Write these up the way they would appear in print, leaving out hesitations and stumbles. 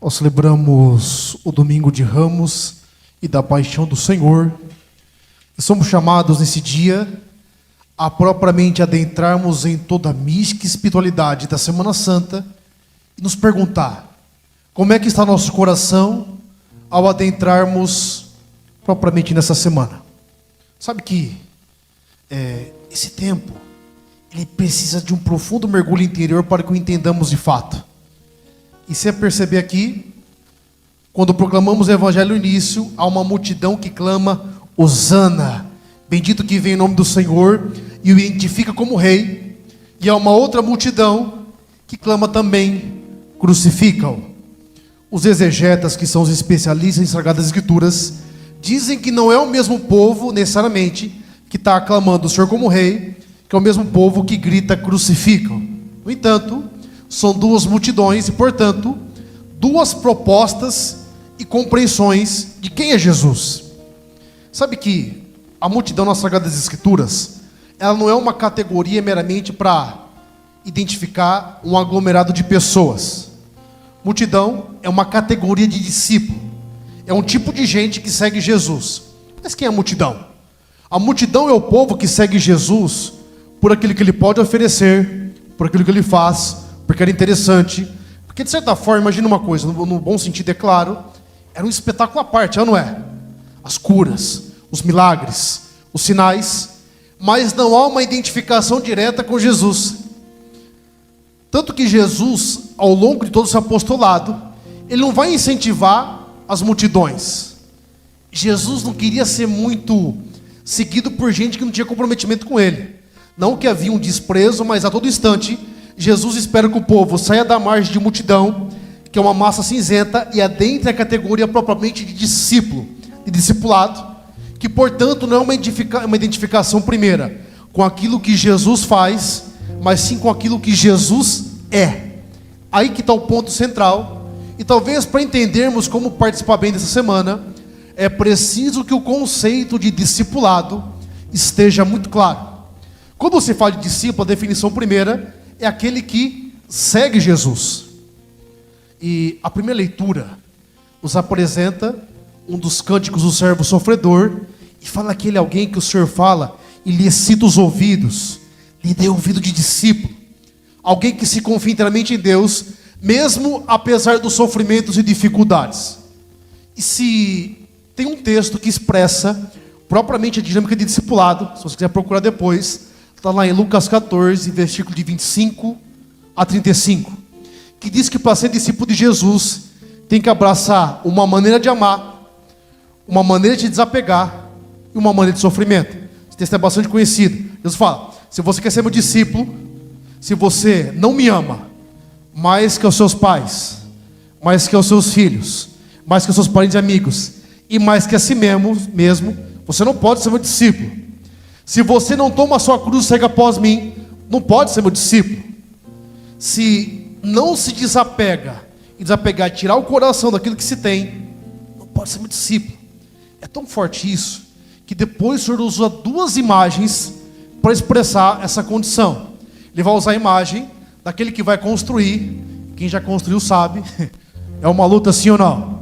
Nós celebramos o domingo de Ramos e da Paixão do Senhor. E somos chamados nesse dia a propriamente adentrarmos em toda a mística e espiritualidade da Semana Santa e nos perguntar como é que está nosso coração ao adentrarmos propriamente nessa semana. Sabe que esse tempo ele precisa de um profundo mergulho interior para que o entendamos de fato. E você perceber aqui, quando proclamamos o Evangelho no início, há uma multidão que clama: Hosana, bendito que vem em nome do Senhor, e o identifica como rei. E há uma outra multidão que clama também: crucificam. Os exegetas, que são os especialistas em Sagradas Escrituras, dizem que não é o mesmo povo, necessariamente, que está aclamando o Senhor como rei, que é o mesmo povo que grita: crucificam. No entanto, são duas multidões e, portanto, duas propostas e compreensões de quem é Jesus. Sabe que a multidão nas Sagradas Escrituras, ela não é uma categoria meramente para identificar um aglomerado de pessoas. Multidão é uma categoria de discípulo. É um tipo de gente que segue Jesus. Mas quem é a multidão? A multidão é o povo que segue Jesus por aquilo que ele pode oferecer, por aquilo que ele faz, porque era interessante. Porque, de certa forma, imagina uma coisa, no bom sentido, é claro, era um espetáculo à parte, não é? As curas, os milagres, os sinais, mas não há uma identificação direta com Jesus. Tanto que Jesus, ao longo de todo o seu apostolado, ele não vai incentivar as multidões. Jesus não queria ser muito seguido por gente que não tinha comprometimento com ele. Não que havia um desprezo, mas a todo instante Jesus espera que o povo saia da margem de multidão, que é uma massa cinzenta, e adentre a categoria propriamente de discípulo, de discipulado, que portanto não é uma identificação primeira com aquilo que Jesus faz, mas sim com aquilo que Jesus é. Aí que está o ponto central. E talvez para entendermos como participar bem dessa semana, é preciso que o conceito de discipulado esteja muito claro. Quando se fala de discípulo, a definição primeira é aquele que segue Jesus. E a primeira leitura nos apresenta um dos cânticos do servo sofredor, e fala aquele alguém que o Senhor fala e lhe excita os ouvidos, lhe dê ouvido de discípulo. Alguém que se confia inteiramente em Deus, mesmo apesar dos sofrimentos e dificuldades. E se tem um texto que expressa propriamente a dinâmica de discipulado, se você quiser procurar depois, está lá em Lucas 14, versículo de 25 a 35, que diz que para ser discípulo de Jesus, tem que abraçar uma maneira de amar, uma maneira de desapegar e uma maneira de sofrimento. Esse texto é bastante conhecido. Jesus fala: se você quer ser meu discípulo, se você não me ama mais que os seus pais, mais que os seus filhos, mais que os seus parentes e amigos, e mais que a si mesmo, você não pode ser meu discípulo. Se você não toma a sua cruz e segue após mim, não pode ser meu discípulo. Se não se desapega, e desapegar, tirar o coração daquilo que se tem, não pode ser meu discípulo. É tão forte isso, que depois o Senhor usa duas imagens para expressar essa condição. Ele vai usar a imagem daquele que vai construir. Quem já construiu sabe, é uma luta, sim ou não?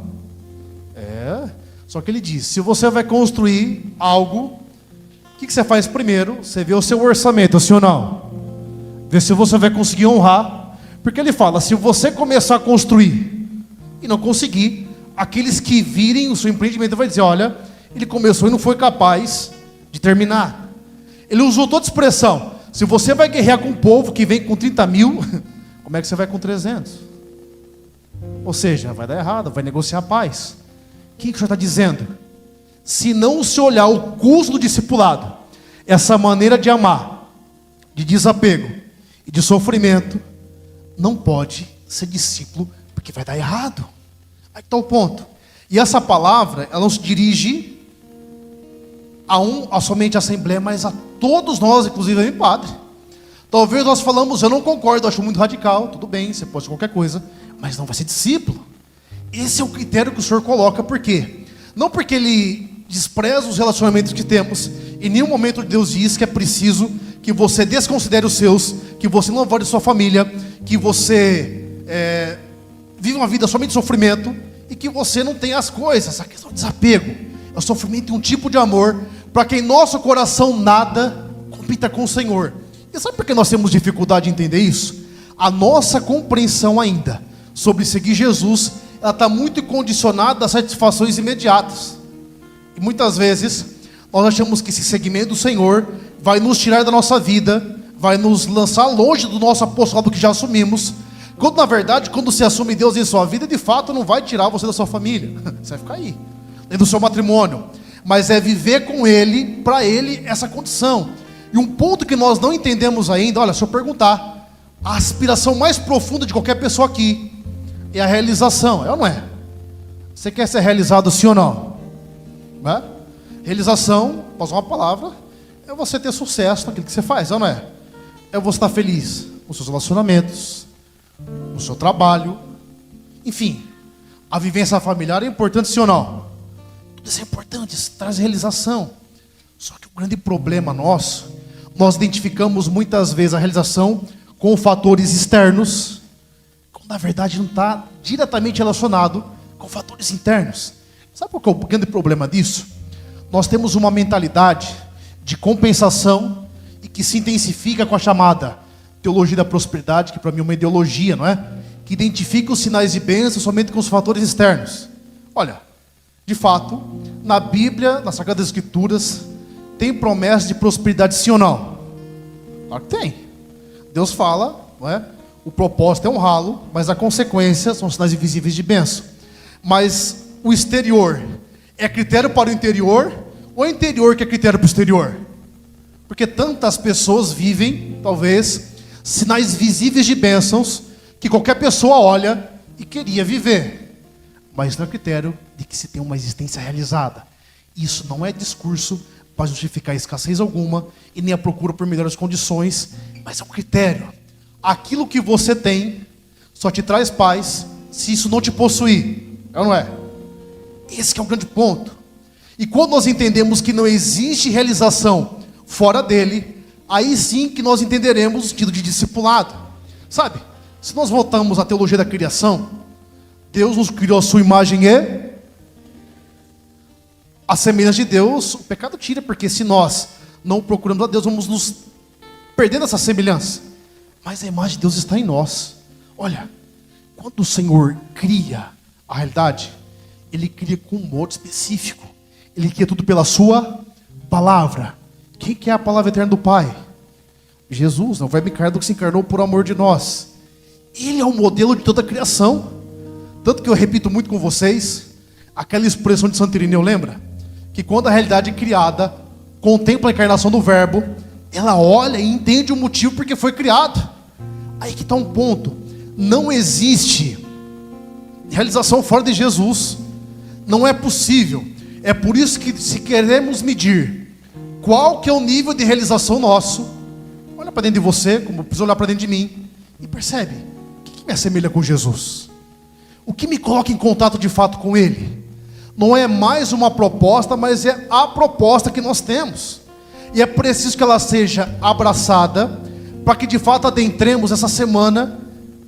Só que ele diz: se você vai construir algo, o que você faz primeiro? Você vê o seu orçamento, sim ou não? Vê se você vai conseguir honrar. Porque ele fala: se você começar a construir e não conseguir, aqueles que virem o seu empreendimento vai dizer: olha, ele começou e não foi capaz de terminar. Ele usou toda a expressão: se você vai guerrear com um povo que vem com 30 mil, como é que você vai com 300? Ou seja, vai dar errado, vai negociar a paz. O que o Senhor está dizendo? Se não se olhar o custo do discipulado, essa maneira de amar, de desapego e de sofrimento, não pode ser discípulo, porque vai dar errado. Aí está o ponto. E essa palavra, ela não se dirige a somente a Assembleia, mas a todos nós, inclusive a mim, padre. Talvez nós falamos: eu não concordo, acho muito radical. Tudo bem, você pode ser qualquer coisa, mas não vai ser discípulo. Esse é o critério que o Senhor coloca. Por quê? Não porque Ele despreza os relacionamentos que temos. Em nenhum momento Deus diz que é preciso que você desconsidere os seus, que você não valore sua família, que você vive uma vida somente de sofrimento e que você não tem as coisas, essa questão de desapego. É o sofrimento e um tipo de amor para que em nosso coração nada compita com o Senhor. E sabe por que nós temos dificuldade em entender isso? A nossa compreensão ainda sobre seguir Jesus, ela está muito condicionada a satisfações imediatas. E muitas vezes nós achamos que esse seguimento do Senhor vai nos tirar da nossa vida, vai nos lançar longe do nosso apostolado que já assumimos, quando na verdade, quando você assume Deus em sua vida, de fato não vai tirar você da sua família, você vai ficar aí, dentro do seu matrimônio, mas é viver com Ele, para Ele, essa condição. E um ponto que nós não entendemos ainda, olha, se eu perguntar, a aspiração mais profunda de qualquer pessoa aqui é a realização, é ou não é? Você quer ser realizado sim ou não? Né? Realização, posso usar uma palavra, é você ter sucesso naquilo que você faz, é ou não é? É você estar feliz nos seus relacionamentos, no seu trabalho, enfim, a vivência familiar é importante sim ou não? Tudo isso é importante, isso traz realização. Só que o grande problema nosso, nós identificamos muitas vezes a realização com fatores externos, quando na verdade não está diretamente relacionado com fatores internos. Sabe qual que é o grande problema disso? Nós temos uma mentalidade de compensação e que se intensifica com a chamada teologia da prosperidade, que para mim é uma ideologia, não é? Que identifica os sinais de bênção somente com os fatores externos. Olha, de fato, na Bíblia, nas Sagradas Escrituras, tem promessa de prosperidade sim ou não? Claro que tem. Deus fala, não é? O propósito é honrá-lo, mas a consequência são sinais invisíveis de bênção. Mas o exterior é critério para o interior, ou é o interior que é critério para o exterior? Porque tantas pessoas vivem, talvez, sinais visíveis de bênçãos, que qualquer pessoa olha e queria viver. Mas não é critério de que se tem uma existência realizada. Isso não é discurso para justificar escassez alguma, e nem a procura por melhores condições, mas é um critério. Aquilo que você tem só te traz paz se isso não te possuir, é ou não é? Esse que é o grande ponto. E quando nós entendemos que não existe realização fora dele, aí sim que nós entenderemos o sentido de discipulado. Sabe, se nós voltamos à teologia da criação, Deus nos criou a sua imagem e a semelhança de Deus, o pecado tira, porque se nós não procuramos a Deus, vamos nos perdendo essa semelhança. Mas a imagem de Deus está em nós. Olha, quando o Senhor cria a realidade, Ele cria com um modo específico. Ele cria tudo pela sua palavra. Quem que é a palavra eterna do Pai? Jesus, não vai me encarnar do que se encarnou por amor de nós. Ele é o modelo de toda a criação. Tanto que eu repito muito com vocês, aquela expressão de Santo Irineu, lembra? Que quando a realidade é criada, contempla a encarnação do verbo, ela olha e entende o motivo porque foi criado. Aí que está um ponto. Não existe realização fora de Jesus. Não é possível. É por isso que, se queremos medir qual que é o nível de realização nosso, olha para dentro de você, como precisa olhar para dentro de mim, e percebe, o que me assemelha com Jesus? O que me coloca em contato de fato com Ele? Não é mais uma proposta, mas é a proposta que nós temos. E é preciso que ela seja abraçada, para que de fato adentremos essa semana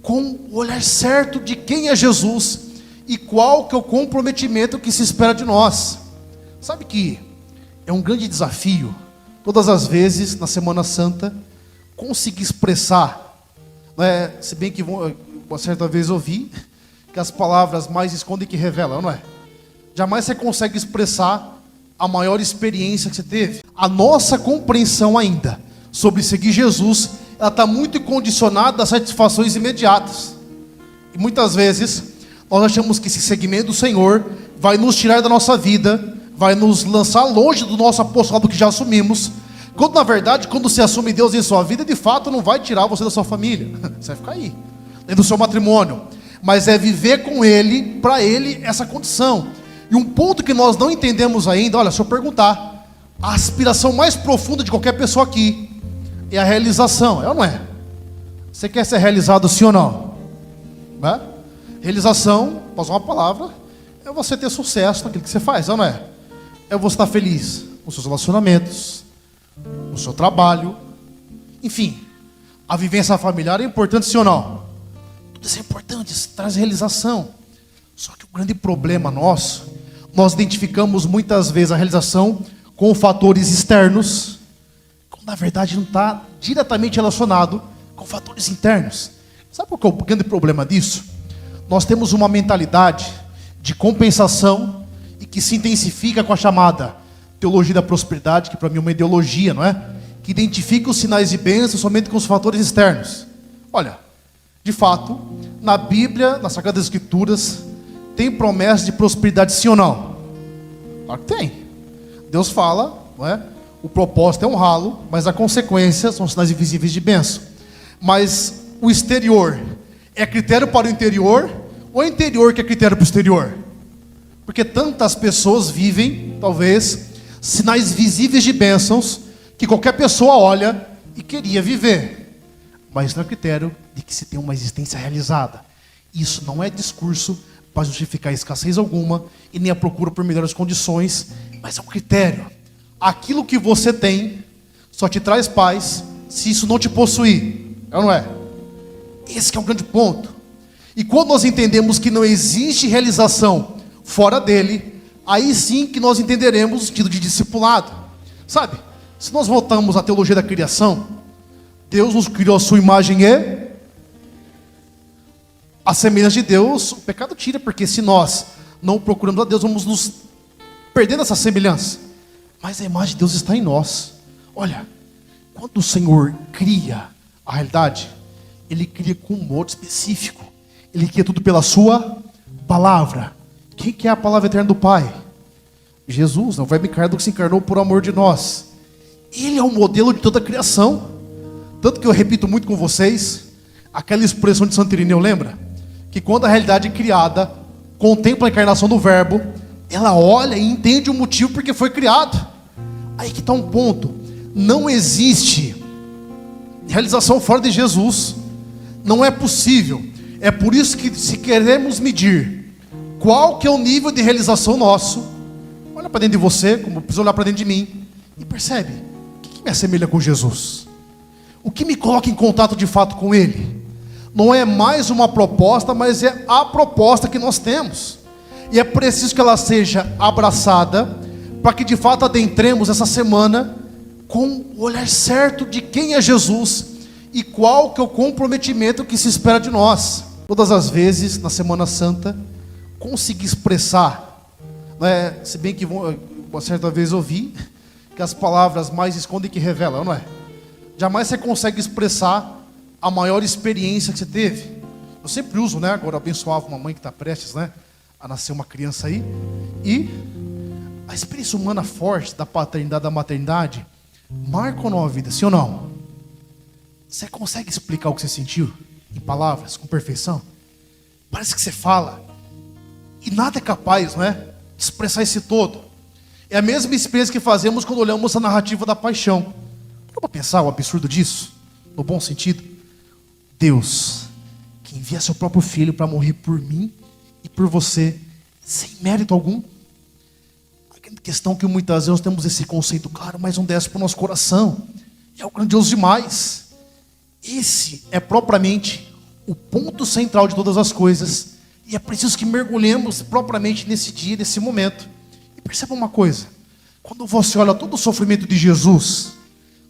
com o olhar certo de quem é Jesus e qual que é o comprometimento que se espera de nós. Sabe que é um grande desafio, todas as vezes na Semana Santa, conseguir expressar, né? Se bem que uma certa vez eu ouvi que as palavras mais escondem que revelam, não é? Jamais você consegue expressar a maior experiência que você teve. A nossa compreensão ainda sobre seguir Jesus, ela está muito condicionada a satisfações imediatas. E muitas vezes nós achamos que esse seguimento do Senhor vai nos tirar da nossa vida, vai nos lançar longe do nosso apostolado que já assumimos, quando na verdade, quando você assume Deus em sua vida, de fato não vai tirar você da sua família, você vai ficar aí, dentro do seu matrimônio, mas é viver com Ele, para Ele, essa condição. E um ponto que nós não entendemos ainda, olha, se eu perguntar, a aspiração mais profunda de qualquer pessoa aqui é a realização, é ou não é? Você quer ser realizado sim ou não? Né? Realização, posso usar uma palavra, é você ter sucesso naquilo que você faz, é ou não é? É você estar feliz nos seus relacionamentos, no seu trabalho, enfim, a vivência familiar é importante sim ou não? tudo isso é importante, isso traz realização. Só que o grande problema nosso, nós identificamos muitas vezes a realização com fatores externos, quando na verdade não está diretamente relacionado com fatores internos. Sabe qual que é o grande problema disso? Nós temos uma mentalidade de compensação e que se intensifica com a chamada teologia da prosperidade, que para mim é uma ideologia, não é? Que identifica os sinais de bênção somente com os fatores externos. Olha, de fato, na Bíblia, nas Sagradas Escrituras, tem promessa de prosperidade, sim ou não? Claro que tem. Deus fala, não é? O propósito é honrá-lo, mas a consequência são sinais invisíveis de bênção. Mas o exterior é critério para o interior, ou é o interior que é critério para o exterior? Porque tantas pessoas vivem, talvez, sinais visíveis de bênçãos, que qualquer pessoa olha e queria viver. Mas não é critério de que se tem uma existência realizada. Isso não é discurso para justificar escassez alguma e nem a procura por melhores condições, mas é um critério. Aquilo que você tem só te traz paz se isso não te possuir. É ou não é? Esse que é o grande ponto. E quando nós entendemos que não existe realização fora dele, aí sim que nós entenderemos o sentido de discipulado. Sabe? Se nós voltamos à teologia da criação, Deus nos criou a sua imagem e a semelhança de Deus, o pecado tira, porque se nós não procuramos a Deus, vamos nos perdendo essa semelhança. Mas a imagem de Deus está em nós. Olha, quando o Senhor cria a realidade, Ele cria com um modo específico. Ele cria tudo pela sua palavra. Quem que é a palavra eterna do Pai? Jesus, não vai me encarnar do que se encarnou por amor de nós. Ele é o modelo de toda a criação. Tanto que eu repito muito com vocês, aquela expressão de Santo Irineu, lembra? Que quando a realidade é criada, contempla a encarnação do Verbo, ela olha e entende o motivo porque foi criado. Aí que está um ponto. Não existe realização fora de Jesus. Não é possível. É por isso que, se queremos medir qual que é o nível de realização nosso, olha para dentro de você, como precisa olhar para dentro de mim, e percebe, o que me assemelha com Jesus? O que me coloca em contato de fato com Ele? Não é mais uma proposta, mas é a proposta que nós temos. E é preciso que ela seja abraçada, para que de fato adentremos essa semana com o olhar certo de quem é Jesus e qual que é o comprometimento que se espera de nós. Todas as vezes, na Semana Santa, consegui expressar, né, se bem que uma certa vez ouvi que as palavras mais escondem que revelam, não é? Jamais você consegue expressar a maior experiência que você teve. Eu sempre uso, né? Agora abençoava uma mãe que está prestes, né, a nascer uma criança aí. E a experiência humana forte da paternidade, da maternidade, marca ou não a vida, sim ou não? Você consegue explicar o que você sentiu em palavras, com perfeição? Parece que você fala e nada é capaz, não é, de expressar esse todo. É a mesma experiência que fazemos quando olhamos a narrativa da paixão. Para pensar o absurdo disso, no bom sentido. Deus, que envia seu próprio filho para morrer por mim e por você, sem mérito algum. A grande questão é que muitas vezes nós temos esse conceito claro, mas não desce para o nosso coração. É o grandioso demais. Esse é propriamente o ponto central de todas as coisas. E é preciso que mergulhemos propriamente nesse dia, nesse momento. E perceba uma coisa. Quando você olha todo o sofrimento de Jesus,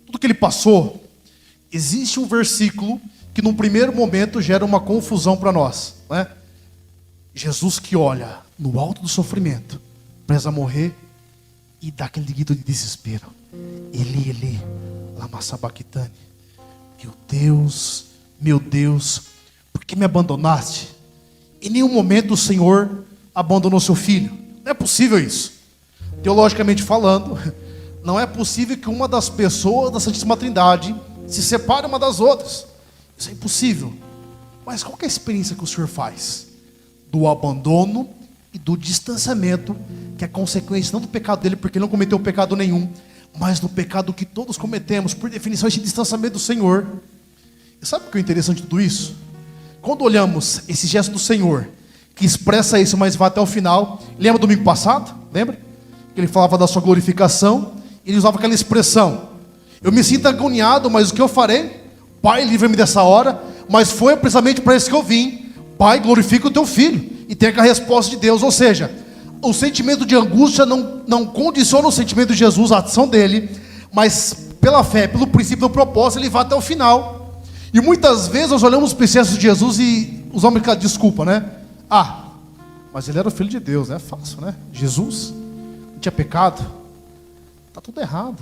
tudo que Ele passou, existe um versículo que num primeiro momento gera uma confusão para nós, não é? Jesus que olha no alto do sofrimento, presa a morrer, e dá aquele grito de desespero. Eli, Eli, lama sabachthani. Meu Deus, por que me abandonaste? Em nenhum momento o Senhor abandonou seu filho. Não é possível isso. Teologicamente falando, não é possível que uma das pessoas da Santíssima Trindade se separe uma das outras. Isso é impossível. Mas qual que é a experiência que o Senhor faz? Do abandono e do distanciamento, que é consequência não do pecado dele, porque ele não cometeu pecado nenhum, mas do pecado que todos cometemos, por definição, esse distanciamento do Senhor. E sabe o que é interessante de tudo isso? Quando olhamos esse gesto do Senhor, que expressa isso, mas vai até o final. Lembra do domingo passado? Lembra? Que ele falava da sua glorificação, e ele usava aquela expressão: eu me sinto agoniado, mas o que eu farei? Pai, livra-me dessa hora. Mas foi precisamente para isso que eu vim, Pai, glorifica o teu filho. E tem aquela resposta de Deus. Ou seja, o sentimento de angústia não condiciona o sentimento de Jesus, a ação dele, mas pela fé, pelo princípio do propósito, ele vai até o final. E muitas vezes nós olhamos os processos de Jesus e usamos aquela desculpa, né? Mas ele era o filho de Deus, é fácil, né? Jesus não tinha pecado, está tudo errado.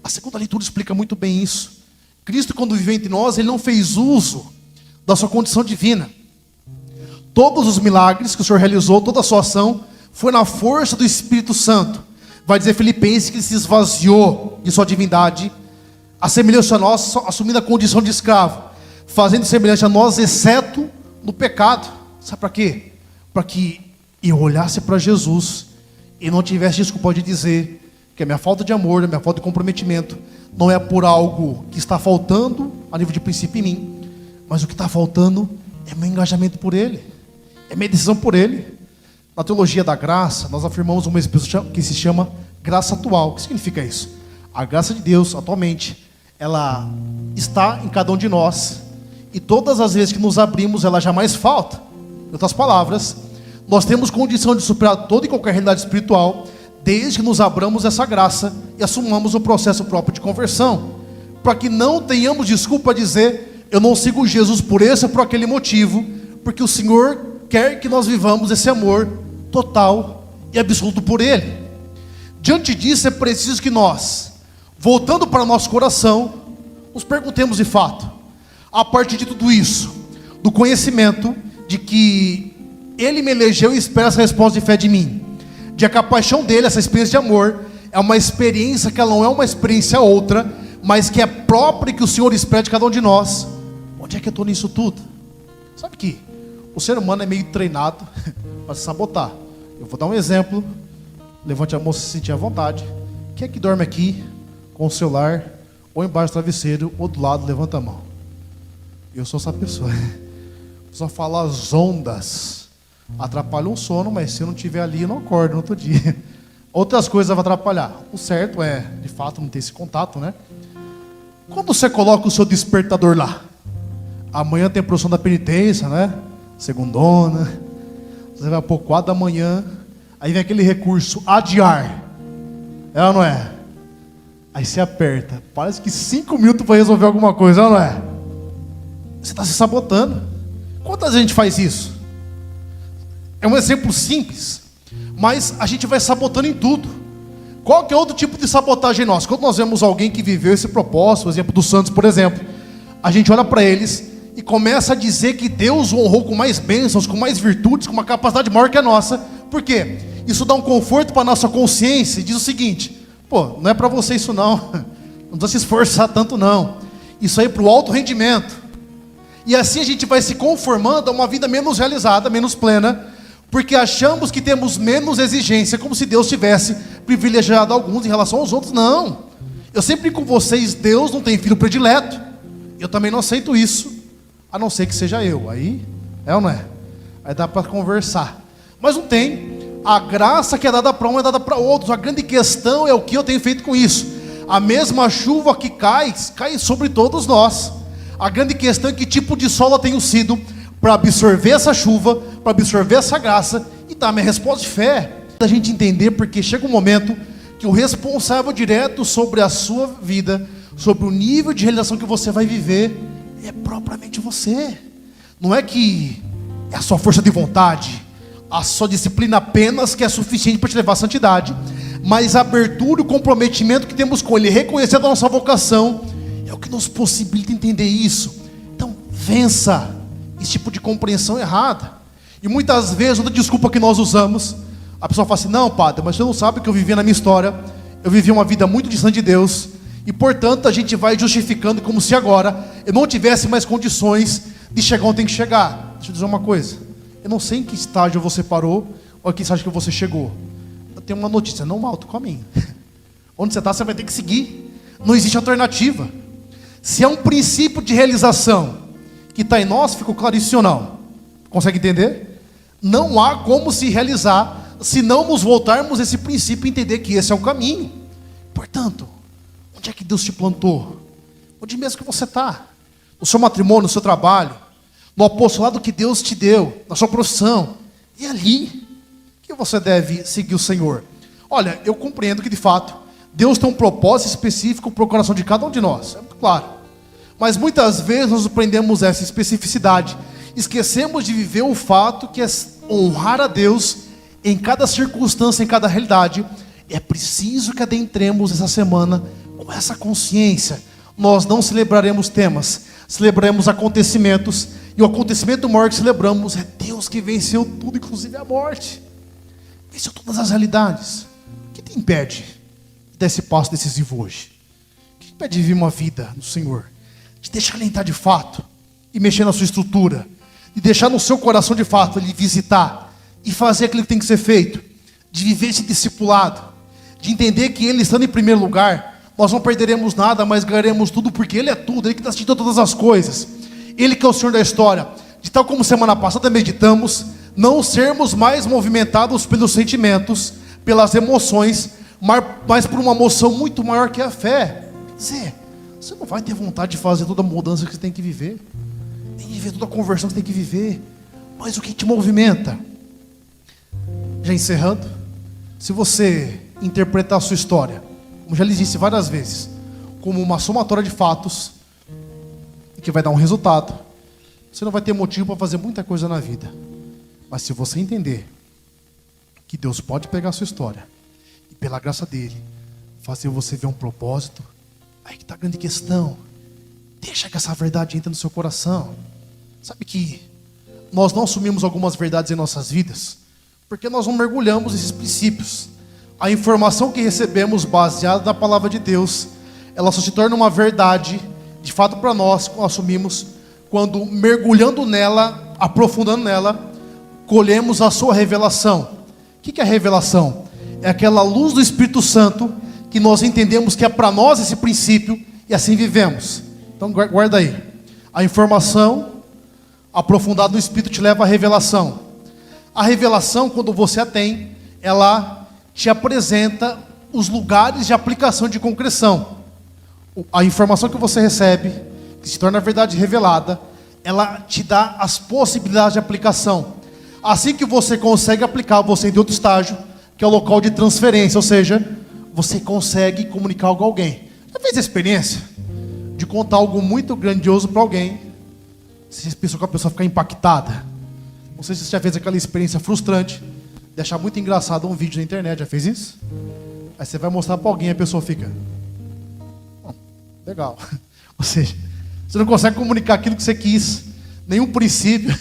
A segunda leitura explica muito bem isso. Cristo, quando viveu entre nós, ele não fez uso da sua condição divina. Todos os milagres que o Senhor realizou, toda a sua ação, foi na força do Espírito Santo. Vai dizer Filipenses que ele se esvaziou de sua divindade, a semelhança a nós, assumindo a condição de escravo, fazendo semelhante a nós, exceto no pecado. Sabe para quê? Para que eu olhasse para Jesus e não tivesse desculpa de dizer que a minha falta de amor, a minha falta de comprometimento, não é por algo que está faltando a nível de princípio em mim, mas o que está faltando é meu engajamento por Ele, é minha decisão por Ele. Na teologia da graça, nós afirmamos uma expressão que se chama graça atual. O que significa isso? A graça de Deus, atualmente, ela está em cada um de nós, e todas as vezes que nos abrimos, ela jamais falta. Em outras palavras, nós temos condição de superar toda e qualquer realidade espiritual, desde que nos abramos essa graça e assumamos o processo próprio de conversão, para que não tenhamos desculpa a dizer, eu não sigo Jesus por esse ou por aquele motivo, porque o Senhor quer que nós vivamos esse amor total e absoluto por Ele. Diante disso, é preciso que nós, voltando para o nosso coração, nos perguntemos de fato, a partir de tudo isso, do conhecimento de que Ele me elegeu e espera essa resposta de fé de mim, de que a paixão dele, essa experiência de amor, é uma experiência que ela não é uma experiência outra, mas que é própria e que o Senhor espera de cada um de nós. Onde é que eu estou nisso tudo? Sabe que o ser humano é meio treinado para se sabotar. Eu vou dar um exemplo. Levante a mão se sentir à vontade. Quem é que dorme aqui com o celular ou embaixo do travesseiro ou do lado, levanta a mão. Eu sou essa pessoa. Só falar as ondas atrapalha o sono, mas se eu não estiver ali, eu não acordo no outro dia. Outras coisas vão atrapalhar. O certo é, de fato, não ter esse contato, né? Quando você coloca o seu despertador lá, amanhã tem a procissão da penitência, né? Segundona, você vai pôr 4 da manhã, aí vem aquele recurso, adiar. É ou não é? Aí você aperta, parece que 5 minutos para resolver alguma coisa, é ou não é? Você está se sabotando. Quantas vezes a gente faz isso? É um exemplo simples, mas a gente vai sabotando em tudo. Qual que é outro tipo de sabotagem nossa? Quando nós vemos alguém que viveu esse propósito, o exemplo dos santos, por exemplo, a gente olha para eles e começa a dizer que Deus o honrou com mais bênçãos, com mais virtudes, com uma capacidade maior que a nossa. Por quê? Isso dá um conforto para a nossa consciência e diz o seguinte: pô, não é para você isso não, não precisa se esforçar tanto não, isso aí é para o alto rendimento. E assim a gente vai se conformando a uma vida menos realizada, menos plena, porque achamos que temos menos exigência, como se Deus tivesse privilegiado alguns em relação aos outros. Não, eu sempre digo com vocês, Deus não tem filho predileto. Eu também não aceito isso, a não ser que seja eu. Aí, é ou não é? Aí dá para conversar. Mas não tem. A graça que é dada para um é dada para outros. A grande questão é o que eu tenho feito com isso. A mesma chuva que cai sobre todos nós. A grande questão é que tipo de solo eu tenho sido para absorver essa chuva, para absorver essa graça e dar minha resposta de fé. A gente entender, porque chega um momento que o responsável direto sobre a sua vida, sobre o nível de realização que você vai viver, é propriamente você. Não é que é a sua força de vontade, a sua disciplina apenas que é suficiente para te levar à santidade, mas a abertura e o comprometimento que temos com Ele, reconhecendo a nossa vocação, é o que nos possibilita entender isso. Então, vença esse tipo de compreensão errada. E muitas vezes, outra desculpa que nós usamos, a pessoa fala assim: não, padre, mas você não sabe que eu vivi na minha história, eu vivi uma vida muito distante de Deus, e portanto a gente vai justificando como se agora eu não tivesse mais condições de chegar onde tem que chegar. Deixa eu dizer uma coisa, eu não sei em que estágio você parou, ou em que estágio que você chegou. Eu tenho uma notícia: não malta o caminho. Onde você está, você vai ter que seguir. Não existe alternativa. Se é um princípio de realização que está em nós, ficou claríssimo ou não? Consegue entender? Não há como se realizar se não nos voltarmos a esse princípio e entender que esse é o caminho. Portanto, onde é que Deus te plantou? Onde mesmo que você está? No seu matrimônio, no seu trabalho, no apostolado que Deus te deu, na sua profissão. E ali que você deve seguir o Senhor. Olha, eu compreendo que de fato Deus tem um propósito específico para o coração de cada um de nós, é muito claro. Mas muitas vezes nós aprendemos essa especificidade, esquecemos de viver o fato que é honrar a Deus em cada circunstância, em cada realidade. É preciso que adentremos essa semana com essa consciência. Nós não celebraremos temas, celebraremos acontecimentos, e o acontecimento maior que celebramos é Deus que venceu tudo, inclusive a morte, venceu todas as realidades. O que te impede de dar esse passo decisivo hoje? O que te impede de viver uma vida no Senhor? De deixar Ele entrar de fato e mexer na sua estrutura, de deixar no seu coração de fato Ele visitar e fazer aquilo que tem que ser feito, de viver esse discipulado, de entender que Ele estando em primeiro lugar, nós não perderemos nada, mas ganharemos tudo, porque Ele é tudo, Ele que está assistindo todas as coisas, Ele que é o Senhor da história. De tal como semana passada meditamos, não sermos mais movimentados pelos sentimentos, pelas emoções, mas por uma emoção muito maior que a fé. Quer dizer, você não vai ter vontade de fazer toda a mudança que você tem que viver, nem viver toda a conversão que você tem que viver, mas o que te movimenta? Já encerrando, se você interpretar a sua história, como já lhes disse várias vezes, como uma somatória de fatos, e que vai dar um resultado, você não vai ter motivo para fazer muita coisa na vida. Mas se você entender que Deus pode pegar a sua história e pela graça dele fazer você ver um propósito, aí que está a grande questão. Deixa que essa verdade entre no seu coração. Sabe que nós não assumimos algumas verdades em nossas vidas porque nós não mergulhamos nesses princípios. A informação que recebemos baseada na palavra de Deus, ela só se torna uma verdade de fato para nós, assumimos quando mergulhando nela, aprofundando nela, colhemos a sua revelação. O que é a revelação? É aquela luz do Espírito Santo que nós entendemos que é para nós esse princípio e assim vivemos. Então guarda aí. A informação aprofundada no Espírito te leva à revelação. A revelação, quando você a tem, ela te apresenta os lugares de aplicação de concreção. A informação que você recebe, que se torna a verdade revelada, ela te dá as possibilidades de aplicação. Assim que você consegue aplicar, você entra em outro estágio, que é o local de transferência, ou seja, você consegue comunicar algo a alguém. Já fez a experiência de contar algo muito grandioso para alguém? Você pensou que a pessoa fica impactada? Não sei se você já fez aquela experiência frustrante de achar muito engraçado um vídeo na internet. Já fez isso? Aí você vai mostrar para alguém e a pessoa fica... legal. Ou seja, você não consegue comunicar aquilo que você quis, nenhum princípio.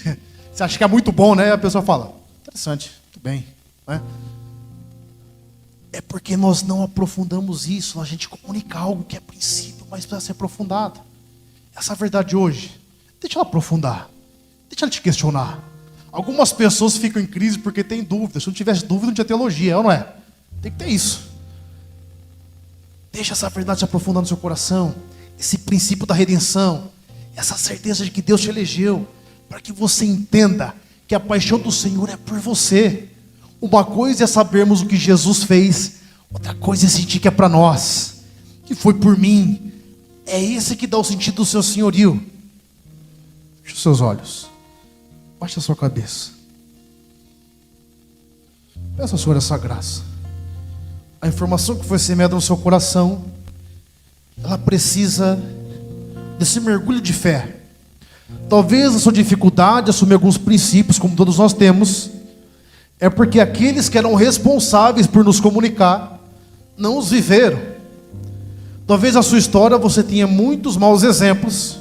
Você acha que é muito bom, né? A pessoa fala, interessante, tudo bem, né? É porque nós não aprofundamos isso, a gente comunica algo que é princípio, mas precisa ser aprofundado. Essa verdade hoje, deixa ela aprofundar, deixa ela te questionar. Algumas pessoas ficam em crise porque têm dúvidas. Se não tivesse dúvida, não tinha teologia, é ou não é? Tem que ter isso. Deixa essa verdade se aprofundar no seu coração. Esse princípio da redenção, essa certeza de que Deus te elegeu, para que você entenda que a paixão do Senhor é por você. Uma coisa é sabermos o que Jesus fez, outra coisa é sentir que é para nós, que foi por mim. É esse que dá o sentido do seu senhorio. Feche os seus olhos, baixe a sua cabeça, peça ao Senhor essa graça. A informação que foi semeada no seu coração, ela precisa desse mergulho de fé. Talvez a sua dificuldade de assumir alguns princípios, como todos nós temos, é porque aqueles que eram responsáveis por nos comunicar não os viveram. Talvez a sua história você tenha muitos maus exemplos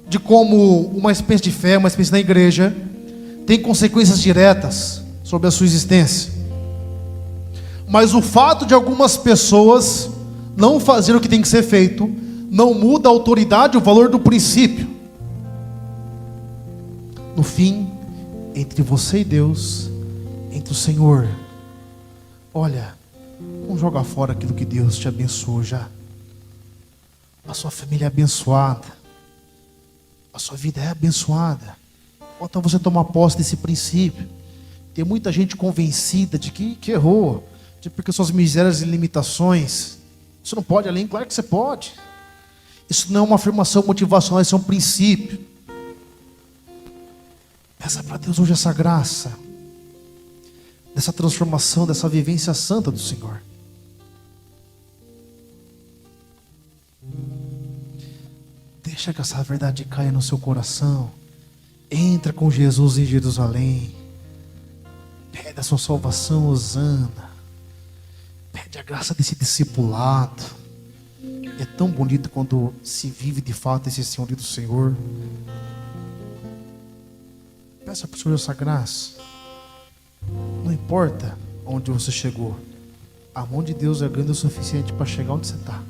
de como uma espécie de fé, uma espécie da igreja, tem consequências diretas sobre a sua existência. Mas o fato de algumas pessoas não fazer o que tem que ser feito, não muda a autoridade, o valor do princípio. No fim, entre você e Deus, entre o Senhor, olha, não joga fora aquilo que Deus te abençoou já. A sua família é abençoada, a sua vida é abençoada. Falta você tomar posse desse princípio. Tem muita gente convencida de que errou, de porque suas misérias e limitações, você não pode além. Claro que você pode. Isso não é uma afirmação motivacional, isso é um princípio. Peça para Deus hoje essa graça, dessa transformação, dessa vivência santa do Senhor. Deixa que essa verdade caia no seu coração. Entra com Jesus em Jerusalém. Pede a sua salvação, Hosana. Pede a graça desse discipulado. É tão bonito quando se vive de fato esse senhorio do Senhor. Peça para o Senhor essa graça. Não importa onde você chegou, a mão de Deus é grande o suficiente para chegar onde você está.